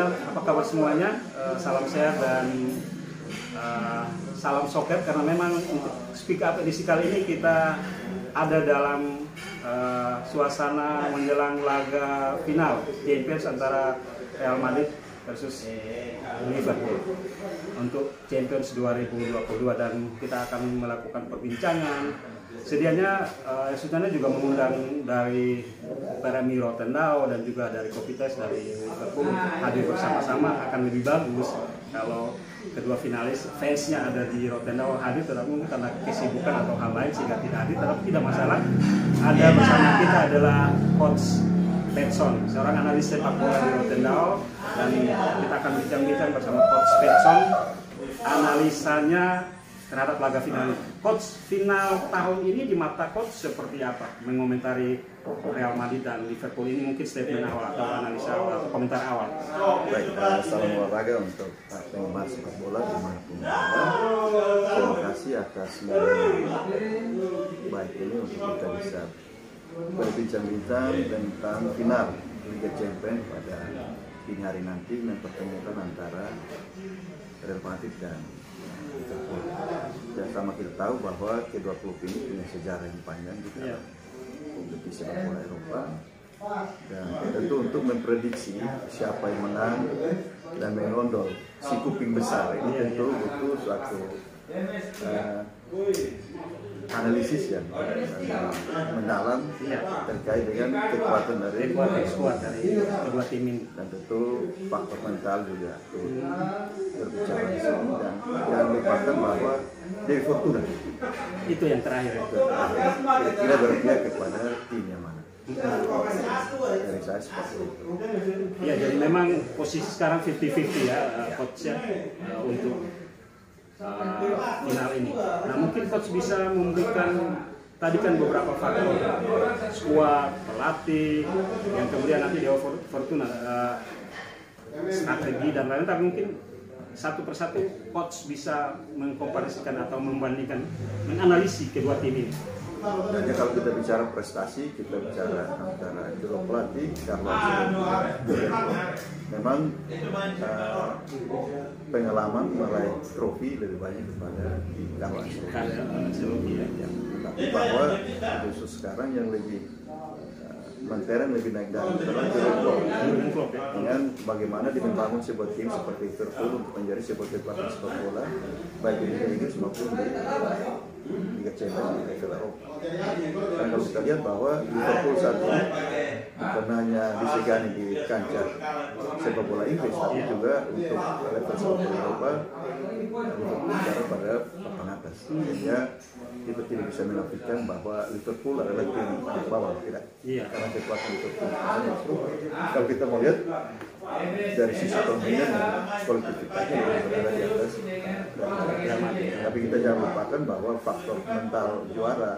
pendengar, apa kabar semuanya? Salam sehat dan salam soccer, karena memang untuk Speak Up edisi kali ini kita ada dalam suasana menjelang laga final Champions antara Real Madrid versus Liverpool untuk Champions 2022, dan kita akan melakukan perbincangan. Sedianya Sultana juga mengundang dari Peremi Rotendao dan juga dari Kopites dari Liverpool hadir bersama-sama. Akan lebih bagus kalau kedua finalis fansnya ada di Rotendao hadir, tetapi mungkin karena kesibukan atau hal lain sehingga tidak hadir, tetapi tidak masalah. Ada bersama kita adalah Coach Petson, seorang analis sepak bola di Rotendao, dan kita akan bincang-bincang bersama Coach Petson analisanya terhadap laga final. Coach, final tahun ini di mata Coach seperti apa? Mengomentari Real Madrid dan Liverpool ini, mungkin statement awal atau analisa awal atau komentar awal. Baik, salam olahraga untuk penggemar sepak bola dimanapun berada. Terima kasih atas baik ini untuk kita bisa berbincang-bincang tentang final Liga Champions pada dini hari nanti, mempertemukan antara Real Madrid dan Liverpool. Dan sama kita tahu bahwa kedua klub ini punya sejarah yang panjang di dalam kompetisi sepak bola Eropa, dan tentu untuk memprediksi siapa yang menang dan mengondol si kuping besar ini tentu butuh suatu analisis yang mendalam terkait dengan kekuatan dari kedua tim ini, dan tentu faktor mental juga berbicara di sini. Dan jangan lupakan bahwa Dewi Fortuna itu yang terakhir. Kira-kira berpihak kepada tim yang mana? Dari saya seperti itu. Ya, jadi memang posisi sekarang 50-50 ya, Coach ya, untuk final ini. Nah, mungkin Coach bisa memberikan tadi kan beberapa faktor, skuad, pelatih, yang kemudian nanti Dewa Fortuna, strategi dan lain-lain, tapi mungkin satu persatu Coach bisa mengkomparasikan atau membandingkan, menganalisis kedua tim ini. Dan kalau kita bicara prestasi, kita bicara antara kedua pelatih, karena memang pengalaman meraih trofi lebih banyak kepada Carlo Ancelotti. Tapi bahwa khusus sekarang yang lebih Montero lebih naik daun Jurgen Klopp dengan bagaimana dia membangun sebuah tim seperti Liverpool untuk menjadi sebuah kekuatan sepak bola baik di Liga Inggris maupun di Liga Champions di Liga Eropa. Dan kalau kita lihat bahwa Liverpool saat ini bukan hanya disegani di kancah sepak bola Inggris, tapi juga untuk level sepak bola Eropa Liverpool bicara pada papan atas. Sehingga kita tidak bisa menafikan bahwa Liverpool adalah tim di bawah, tidak? Karena kekuatan Liverpool justru kalau kita mau lihat dari sisi permainan dan kualifikasinya berada di atas Real Madrid. Tapi kita jangan lupakan bahwa faktor mental juara,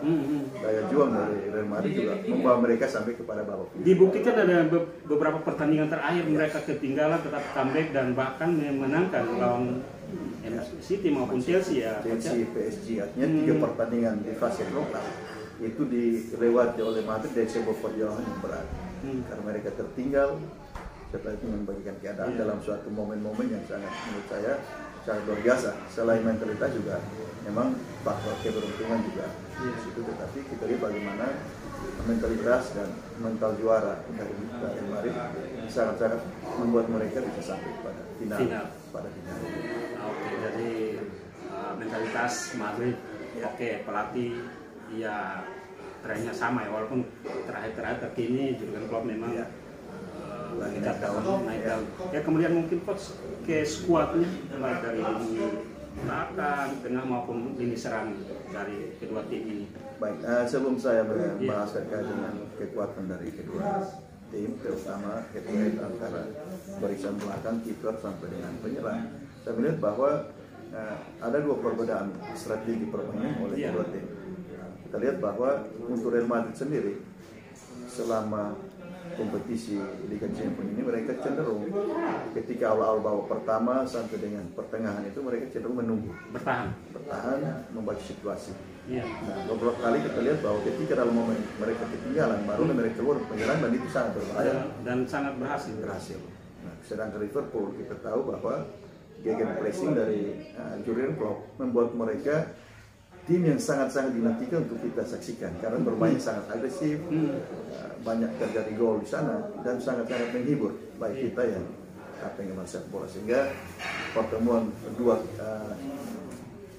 daya juang dari Real Madrid juga membawa mereka sampai kepada babak final. Dibuktikan ada beberapa pertandingan terakhir mereka ketinggalan tetap comeback dan bahkan memenangkan lawan City maupun Chelsea ya. Chelsea, PSG, artinya 3 pertandingan di fase knockout itu dilewati oleh Madrid dari sebuah perjuangan yang berat. Karena mereka tertinggal, setelah itu membagikan keadaan dalam suatu momen-momen yang sangat, menurut saya sangat luar biasa. Selain mentalitas juga memang faktor keberuntungan juga di situ, tetapi kita lihat bagaimana mentalitas dan mental juara dari Madrid sangat-sangat membuat mereka bisa sampai pada final. Pada final. Oke, jadi mentalitas Madrid, oke, pelatih ya trennya sama ya, walaupun terakhir terkini Jurgen Klopp memang naik daun. Ya, kemudian mungkin Coach ke skuadnya baik dari lini belakang, tengah maupun lini serang dari kedua tim ini. Baik, sebelum saya membahas terkait dengan kekuatan dari kedua tim, terutama head-to-head antara barisan belakang, kiper sampai dengan penyerang, saya melihat bahwa ada 2 perbedaan strategi permainan oleh kedua tim. Kita lihat bahwa untuk Real Madrid sendiri selama kompetisi Liga Champions ini mereka cenderung ketika awal-awal babak pertama sampai dengan pertengahan itu mereka cenderung menunggu, bertahan membaca situasi. Nah, beberapa kali kita lihat bahwa ketika dalam momen mereka ketinggalan baru mereka keluar penyerang, dan itu sangat berbahaya dan sangat berhasil. Nah, sedangkan Liverpool kita tahu bahwa gegenpressing dari Jurgen Klopp membuat mereka tim yang sangat-sangat dinantikan untuk kita saksikan karena bermain sangat agresif, banyak terjadi gol di sana dan sangat-sangat menghibur baik kita yang penggemar sepak bola, sehingga pertemuan dua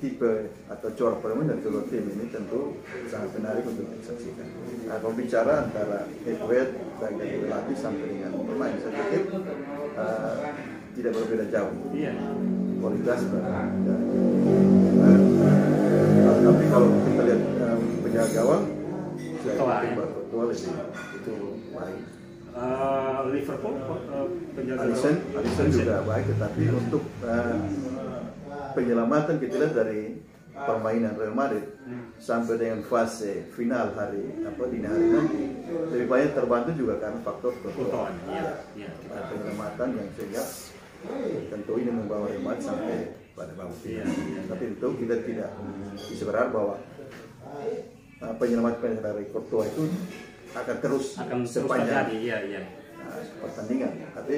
tipe atau corak permainan dari kedua tim ini tentu sangat menarik untuk disaksikan. Nah, kalau bicara antara head-to-head baik dari pelatih sampai dengan pemain, saya pikir tidak berbeda jauh. Kualitas tapi kalau kita lihat penjaga gawang, saya pikir Courtois lebih itu baik. Liverpool penjaga Alisson juga baik, tetapi untuk penyelamatan kita lihat dari permainan Real Madrid sampai dengan fase final dini hari nanti lebih banyak terbantu juga karena faktor Courtois. Penyelamatan yang sehingga tentu ini membawa Real Madrid sampai pada babak final. Tapi itu kita tidak bisa berharap bahwa penyelamat dari Courtois itu akan terus sepanjang pertandingan. Tapi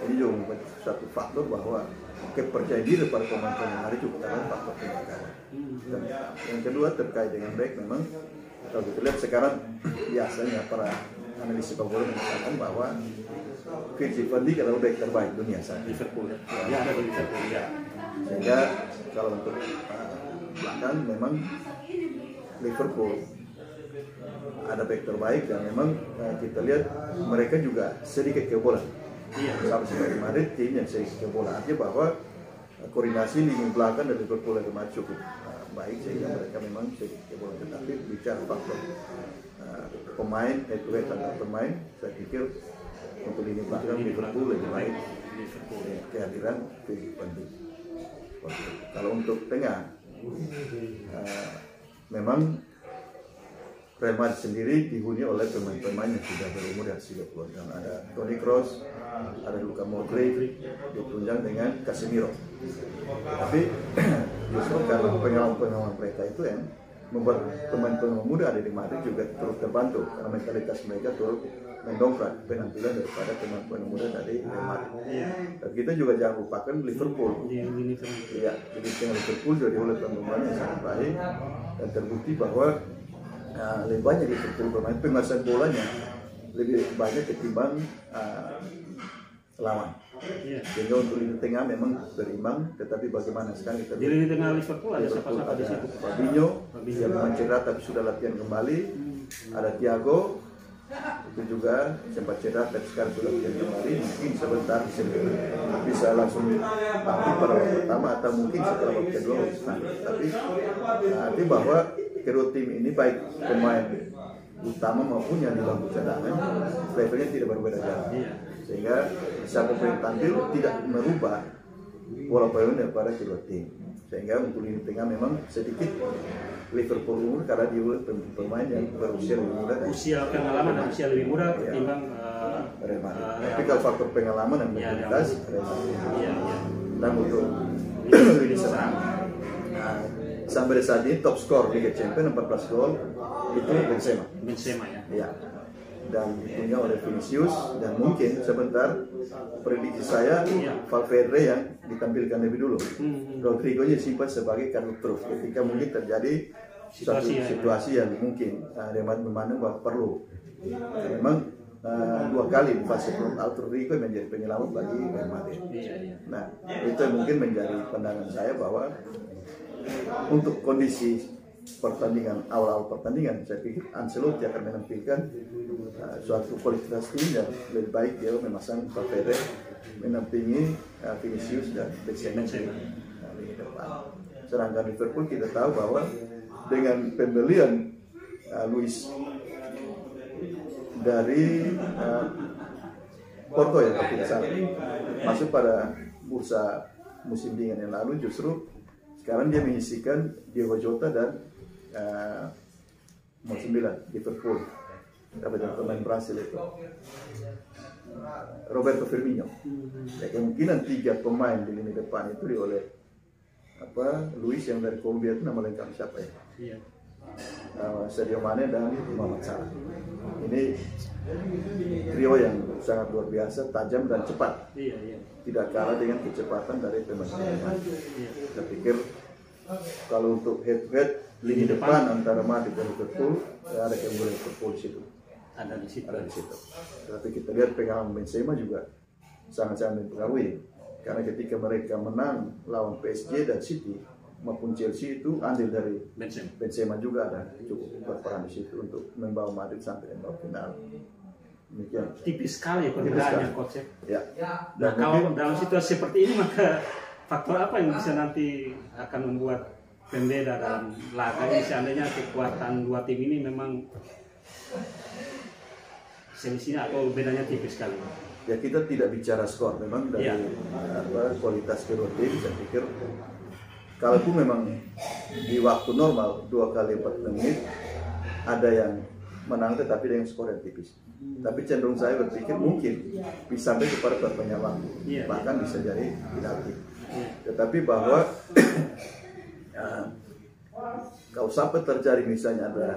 ini juga membuat satu faktor bahwa kepercayaan diri para pemain hari cukup karena faktor penjagaan. Dan yang kedua terkait dengan back, memang kalau kita lihat sekarang biasanya para analis sepak bola mengatakan bahwa Virgil van Dijk adalah back terbaik dunia saat Liverpool. Ya, ada di Liverpool ya. Sehingga kalau untuk belakang memang Liverpool ada back terbaik dan memang kita lihat mereka juga sedikit kebobolan. Sama seperti Madrid, tim yang sedikit kebobolan. Artinya bahwa koordinasi lini belakang dari Liverpool dan Madrid cukup baik sehingga mereka memang sedikit kebobolan. Tetapi bicara faktor pemain, head-to-head antar pemain, saya pikir untuk lini belakang Liverpool lebih baik kehadiran Virgil van Dijk. Kalau untuk tengah, memang Real Madrid sendiri dihuni oleh pemain-pemain yang sudah berumur di atas 30 tahun. Ada Toni Kroos, ada Luka Modric, ditunjang dengan Casemiro. Tapi justru karena pengalaman mereka itu yang membuat pemain-pemain muda ada di Madrid juga terus terbantu karena mentalitas mereka terus mendongkrak penampilan daripada pemain-pemain muda dari Real Madrid. Dan kita juga jangan lupakan Liverpool. Ya, jadi Liverpool juga oleh pemain yang sangat baik dan terbukti bahwa lebih banyak Liverpool bermain penguasaan bolanya lebih banyak ketimbang lawan. Sehingga untuk lini tengah memang berimbang, tetapi bagaimana sekarang kita di lini tengah Liverpool ada siapa-siapa di situ? Fabinho yang memang cedera tapi sudah latihan kembali, ada Thiago itu juga sempat cedera tapi sekarang sudah latihan kembali, mungkin sebentar bisa langsung tampil pada babak pertama atau mungkin setelah babak kedua. Tapi arti bahwa kedua tim ini baik pemain utama maupun yang di bangku cadangan levelnya tidak berbeda jauh, sehingga siapa yang tampil tidak merubah pola permainan daripada kedua tim. Sehingga untuk lini tengah memang sedikit Liverpool unggul karena dia pemain yang berusia lebih muda, usia pengalaman dan usia lebih muda ketimbang Real Madrid. Tapi kalau faktor pengalaman dan mentalitas Real Madrid. Dan untuk lini serang sampai saat ini top skor Liga Champions 14 gol itu Benzema ya. Dan dipunya oleh Vinicius dan mungkin sebentar prediksi saya Valverde yang ditampilkan lebih dulu. Rodrigo nya simpan sebagai kartu truf ketika mungkin terjadi suatu situasi yang mungkin Real Madrid memandang bahwa perlu. Memang dua kali di fase grup Rodrigo menjadi penyelamat bagi Real Madrid. Nah, itu mungkin menjadi pandangan saya bahwa untuk kondisi pertandingan awal pertandingan, saya pikir Ancelotti akan menampilkan suatu kualitas tim dan lebih baik dia memasang Valverde menampingi Vinicius dan Benzema di depan. Sedangkan Liverpool kita tahu bahwa dengan pembelian Luis dari Porto yang tidak salah masuk pada bursa musim dingin yang lalu, justru sekarang dia menyisikan Diogo Jota dan nomor 9 Liverpool, dapat pemain Brasil itu Roberto Firmino. Ya, kemungkinan 3 pemain di lini depan itu oleh Luis yang dari Kolombia itu nama lengkap siapa ya? Sadio Mane dan Mohamed Salah. Ini trio yang sangat luar biasa, tajam dan cepat. Tidak kalah dengan kecepatan dari pemain-pemain. Saya pikir kalau untuk head to head lini depan antara Madrid dan Liverpool, ada keunggulan Liverpool di situ. Ada di situ. Tapi kita lihat pengalaman Benzema juga sangat-sangat mempengaruhi. Karena ketika mereka menang lawan PSG dan City maupun Chelsea, itu andil dari Benzema juga ada cukup berperan di situ untuk membawa Madrid sampai ke final. Demikian. Tipis sekali perbedaannya, coach ya. Dan kalau dalam situasi seperti ini, maka faktor apa yang bisa nanti akan membuat pembeda dalam laga ini, seandainya kekuatan dua tim ini memang selisihnya atau bedanya tipis sekali? Ya, kita tidak bicara skor, memang dari kualitas kedua tim. Saya pikir kalaupun memang di waktu normal 2 kali 40 menit ada yang menang tetapi dengan skor yang tipis. Tapi cenderung saya berpikir mungkin bisa sampai kepada perpanjangan waktu, bahkan bisa jadi penalti. Tetapi bahwa kalau sampai terjadi misalnya ada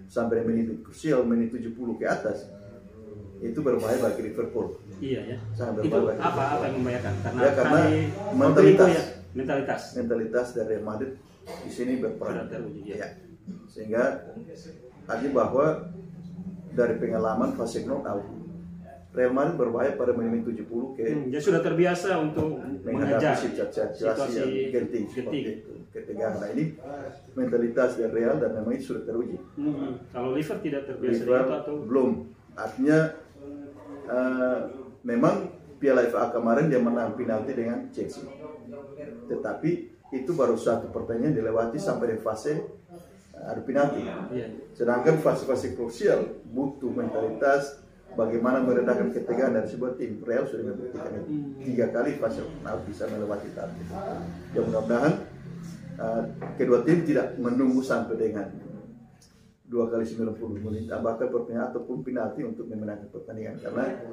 sampai menit krusial, menit 70 ke atas, itu berbahaya bagi Liverpool. Iya ya. Sangat itu berbahaya. Apa yang membahayakan? Karena mentalitas dari Madrid di sini berperan. Ya. Sehingga artinya bahwa dari pengalaman fase knockout, Real Madrid berbahaya pada menit 70 ke. Dia sudah terbiasa untuk mengejar situasi yang genting seperti itu. Ketegangan. Nah, ini mentalitas dari Real dan memang itu sudah teruji. Kalau Liverpool tidak terbiasa Liverpool itu atau belum. Artinya memang Piala FA kemarin dia menang penalti dengan Chelsea. Tetapi itu baru satu pertandingan dilewati sampai di fase adu penalti. Sedangkan fase-fase krusial butuh mentalitas bagaimana meredakan ketegangan dari sebuah tim. Real sudah membuktikan itu 3 kali fase penalti bisa melewati target. Ya, mudah-mudahan kedua tim tidak menunggu sampai dengan 2 kali 90 menit bahkan pertandingan ataupun penalti untuk memenangkan pertandingan, karena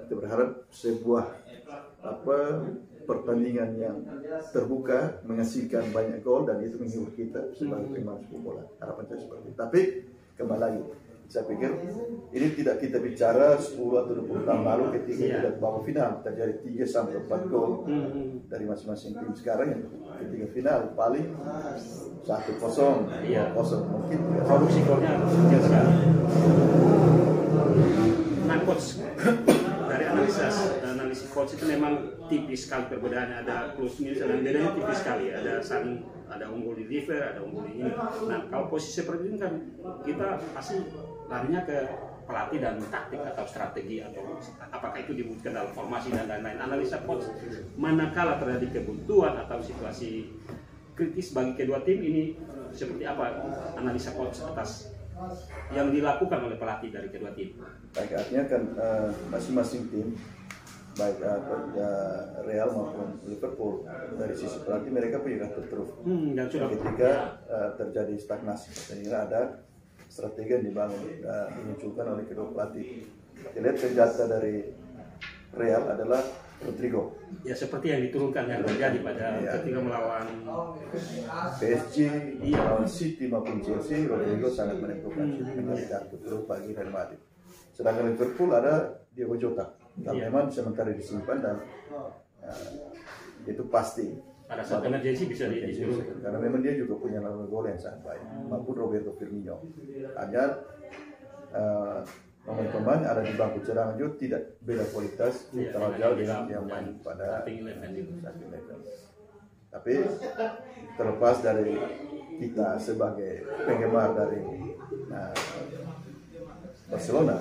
kita berharap sebuah pertandingan yang terbuka menghasilkan banyak gol dan itu menghibur kita sebagai pemain sepak bola. Harapan saya seperti itu. Tapi kembali lagi, saya pikir ini tidak kita bicara 10 atau 20 tahun lalu ketika kita babak final terjadi 3 sampai 4 gol dari masing-masing tim. Sekarang yang ketika final paling 1-0, 2-0 mungkin. Produksi golnya kecil sekali. Nah, coach, dari analisis coach itu memang tipis sekali perbedaannya, ada plus minus dan bedanya tipis sekali. Ada unggul di River, ada unggul di ini. Nah, kalau posisi seperti ini kan kita pasti larinya ke pelatih dan taktik atau strategi, atau apakah itu dibutuhkan dalam formasi dan lain-lain. Analisa coach, manakala terjadi kebuntuan atau situasi kritis bagi kedua tim ini, seperti apa analisa coach atas yang dilakukan oleh pelatih dari kedua tim? Baik, artinya kan masing-masing tim, baik Real maupun Liverpool, dari sisi pelatih mereka punya karakter terus. Ketika terjadi stagnasi, sehingga ada strategi yang dibangun, dimunculkan oleh kedua pelatih. Kita lihat senjata dari Real adalah Rodrigo. Ya, seperti yang diturunkan yang terjadi pada ketika melawan PSG, melawan City maupun Chelsea, Rodrigo sangat menentukan menjadi kartu terus bagi Real Madrid. Sedangkan Liverpool ada Diego Jota, yang memang sementara disimpan dan itu pasti pada saat emergency bisa disuruh. Karena memang dia juga punya nomor gol yang sangat baik, maupun Roberto Firmino. Hanya pemain-pemain ada di bangku cadangan juga tidak beda kualitas terlalu jauh dengan yang main pada starting level. Tapi terlepas dari kita sebagai penggemar dari Barcelona,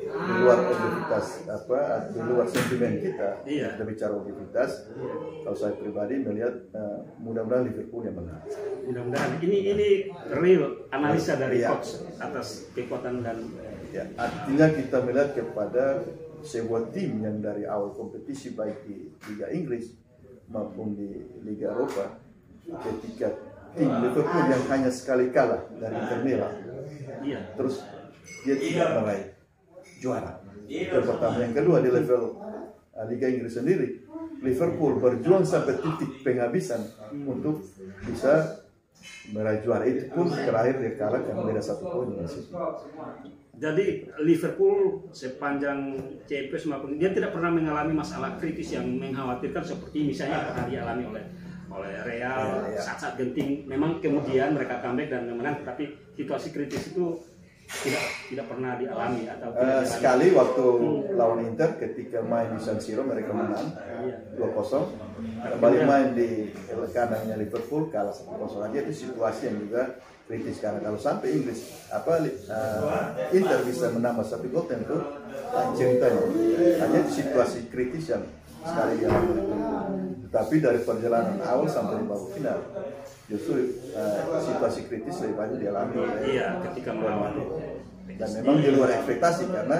di luar objektivitas di luar sentimen kita bicara objektivitas, kalau saya pribadi melihat mudah-mudahan Liverpool yang menang. Mudah-mudahan ini real analisa dari coach atas kekuatan dan artinya kita melihat kepada sebuah tim yang dari awal kompetisi baik di Liga Inggris maupun di Liga Eropa, ketika tim Liverpool yang hanya sekali kalah dari Inter Milan, terus dia tidak meraih juara. Yang pertama, yang kedua di level Liga Inggris sendiri, Liverpool berjuang sampai titik penghabisan untuk bisa meraih juara itu pun terakhir dia kalah karena beda 1 poin. Jadi Liverpool sepanjang Champions maupun dia tidak pernah mengalami masalah kritis yang mengkhawatirkan seperti misalnya pernah dialami oleh Real saat-saat genting. Memang kemudian mereka comeback dan menang, tapi situasi kritis itu tidak pernah dialami atau sekali waktu lawan Inter ketika main di San Siro mereka menang 2-0, kembali main di kandangnya Liverpool kalah 1-0 aja. Itu situasi yang juga kritis karena kalau sampai Inter bisa menambah 1 gol tentu lain ceritanya. Hanya di situasi kritis yang sekali dialami. Tetapi dari perjalanan awal sampai di babak final justru situasi kritis lebih banyak dialami ketika melawan. Dan memang di luar ekspektasi karena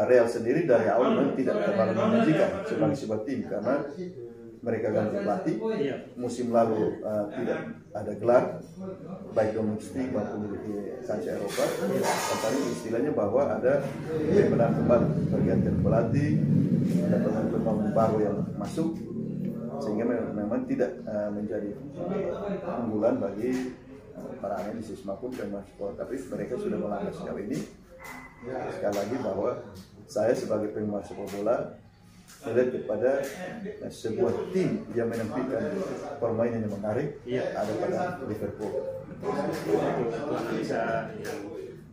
Real sendiri dari awal memang tidak terlalu menjanjikan sebagai sebuah tim karena mereka ganti pelatih. Musim lalu tidak ada gelar baik domestik maupun di kancah Eropa. Tetapi istilahnya bahwa ada benar kembali pergantian pelatih, ada pemain baru yang masuk sehingga memang tidak menjadi unggulan bagi para analisis maupun pemain sport. Tapi mereka sudah melangkah sejauh ini. Sekali lagi bahwa saya sebagai pemain sepak bola melihat kepada sebuah tim yang menampilkan permainan yang menarik ada pada Liverpool. Itu analisa yang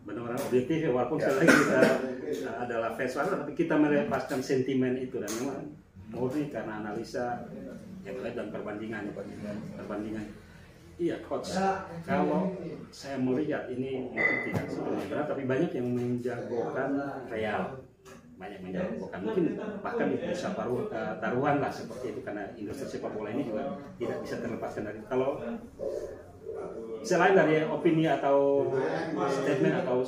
benar-benar objektif ya, walaupun sekali lagi kita adalah fans, tapi kita melepaskan sentimen itu dan memang murni karena analisa yang lain dan perbandingan. Iya coach, kalau saya melihat ini mungkin tidak sepenuhnya benar, tapi banyak yang menjagokan Real, banyak menjagokan, mungkin bahkan bisa taruhan lah seperti itu karena industri sepak bola ini juga tidak bisa terlepaskan dari. Kalau selain dari opini atau statement atau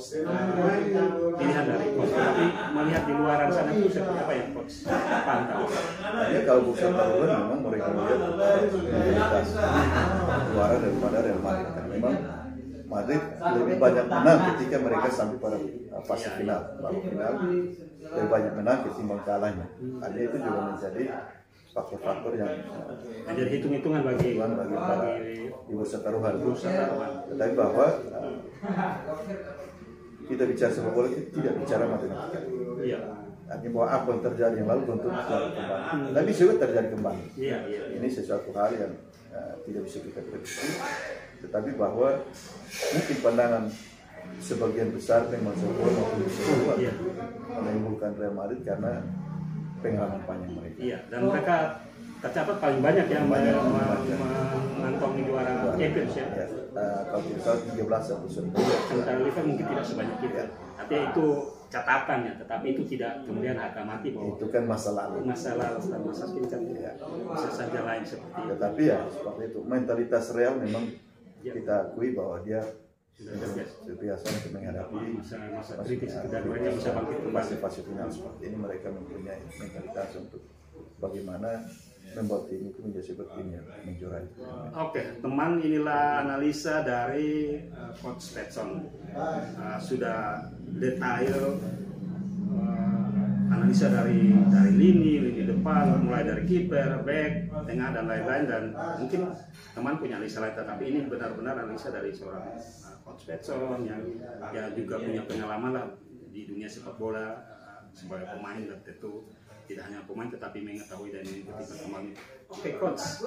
pilihan dari coach, tapi melihat di luaran sana itu seperti apa yang coach pantau? Hanya kalau bukan taruhan memang mereka melihat mayoritas juara daripada Real Madrid. Karena memang Madrid lebih banyak menang ketika mereka sampai pada fase final, babak final lebih banyak menang ketimbang kalahnya. Ada itu juga menjadi faktor-faktor yang menjadi hitung-hitungan bagi para di bursa taruhan. Tetapi bahwa kita bicara sepak bola kita tidak bicara matematika. Artinya bahwa apa yang terjadi yang lalu tentu terjadi kembali. Tapi juga terjadi kembali. Ini sesuatu hal yang tidak bisa kita prediksi. Tetapi bahwa mungkin pandangan sebagian besar pemain sepak bola maupun sepak menimbulkan Real Madrid karena pengalaman panjang mereka. Dan mereka tercatat paling banyak yang mengantongi juara Champions ya. Kalau tidak salah 13 atau 19. Sementara Liverpool mungkin tidak sebanyak itu. Artinya itu catatannya, tetapi itu tidak kemudian harga mati bahwa itu kan masa lalu. Masa kini kan bisa saja lain seperti itu. Tetapi ya seperti itu. Mentalitas Real memang kita akui bahwa dia biasa untuk menghadapi masa kritis dan mereka bisa bangkit kembali. Fase final seperti ini mereka mempunyai mentalitas untuk bagaimana membuat tim itu menjadi sebuah tim yang menjuarai. Oke, teman, inilah analisa dari Coach Peterson. Sudah detail analisa dari lini depan, mulai dari kiper, back, tengah dan lain-lain, dan mungkin teman punya analisa lain, tetapi ini benar-benar analisa dari seorang Coach Peterson yang juga punya pengalaman lah di dunia sepak bola sebagai pemain, dan tentu tidak hanya pemain tetapi mengetahui dan mengikuti perkembangan. Oke coach,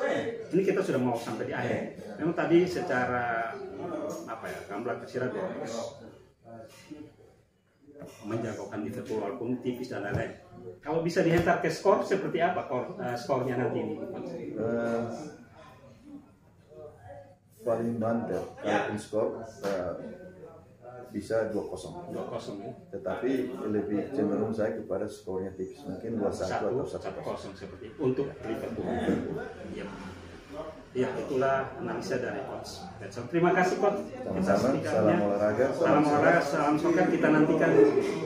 ini kita sudah mau sampai di akhir. Memang tadi secara gamblang tersirat bahwa menjagokan Liverpool walaupun tipis dan lain-lain. Kalau bisa dihentak ke skor seperti apa skornya nanti ini? Paling banter kalaupun skor bisa 2-0 ya. Tetapi lebih cenderung saya kepada skornya tipis, mungkin 2-1 atau 1-0 seperti itu untuk Liverpool. Ya, itulah analisa dari Coach Peterson. Terima kasih Coach. Sama-sama. Salam olahraga. Salam soccer. Kita nantikan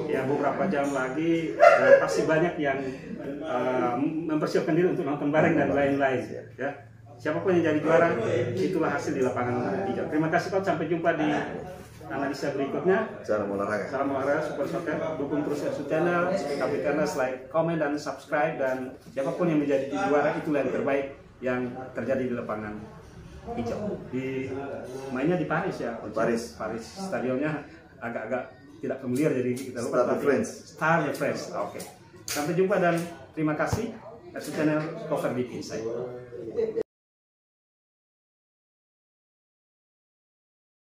ya beberapa jam lagi. Dan pasti banyak yang mempersiapkan diri untuk nonton bareng dan lain-lain. Ya, siapapun yang jadi juara, itulah hasil di lapangan hijau. Terima kasih Coach. Sampai jumpa di analisa berikutnya. Salam olahraga. Salam olahraga, Super Soccer. Dukung terus Yasu Channel, Speak Channel, like, komen dan subscribe, dan siapapun yang menjadi juara itulah yang terbaik yang terjadi di lapangan hijau. Mainnya di Paris ya. Di Paris. Stadionnya agak-agak tidak familiar jadi kita lupa. Stade de France. Oke. Sampai jumpa dan terima kasih. Channel Cover Deep Insight.